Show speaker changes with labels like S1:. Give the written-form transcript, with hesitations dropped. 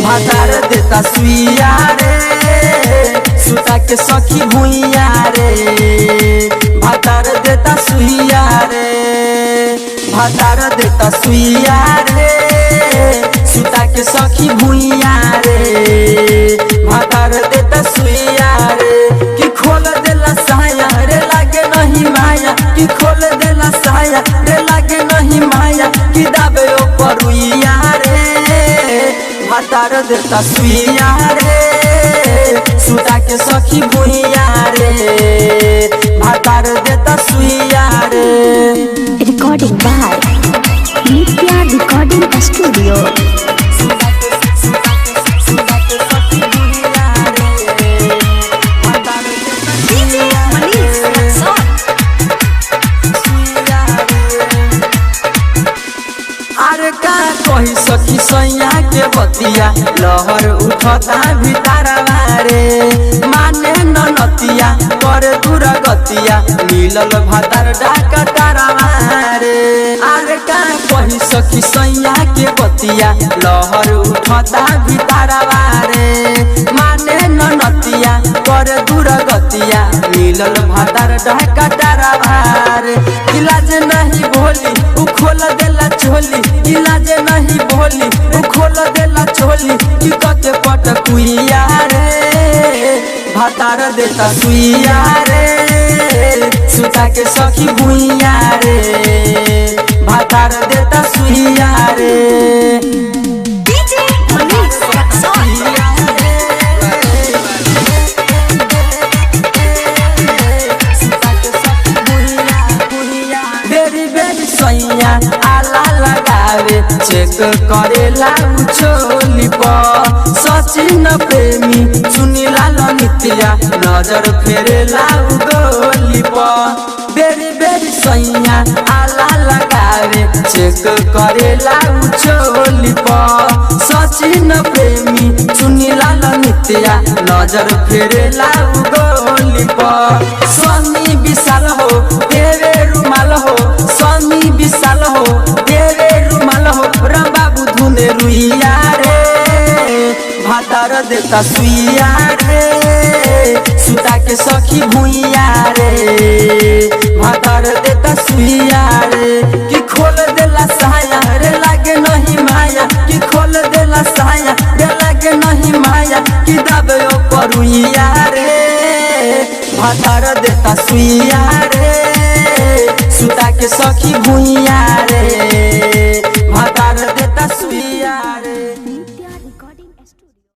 S1: भातार देता सुइया रे सुता के सखी भुइया रे भातार देता सुइया रे भातार देता सुइया रे सुता के सखी भुइया रे भातार देता सुइया रे कि खोल देला साया रे लागे नहीं माया कि खोल देला साया रे लागे नहीं माया कि दाबे ओ परुइया रे भातार देता सुइया रे सुता के सखी भुइया रे भातार देता सुइया रे।
S2: Recording by Nitya Recording Studio।
S1: अरे का कही सखी सैया के बतिया लहर उठता भितरवा रे माने ननतिया करे दूर गतिया मिलल भातार डाकटरवा रे। अरे का कही सखी सैया के बतिया लहर उठता भितरवा रे माने ननतिया करे दूर गतिया मिलल भातार डाकटरवा रे। इलाज नहीं भोली उ खोल देला झोली इलाज नहीं भोली उ खोल देला झोली कि कते पटकुइया रे भातार देता सुइया रे सुता के सखी भुइया रे भातार देता सुइया रे। सैया आला लगावे चेक करेला उछोली पर सचिन प्रेमी सुनीला लनितिया नजर फेरेला उगोली पर बेरी बेरी सैया आला लगावे चेक करेला उछोली पर सचिन प्रेमी सुनीला लनितिया नजर फेरेला उगोली पर सनी विशाल हो देवे रुमाल हो सनी विशाल हो देवे रुमाल हो राम बाबू धुने रुइया रे भातार देता सुइया रे सुता के सखी भुइया रे भातार देता सुइया रे कि खोल देला साया रे लागे नहीं माया कि खोल देला साया रे लागे नहीं माया कि दाबे ओ परुइया रे भातार देता सुइया रे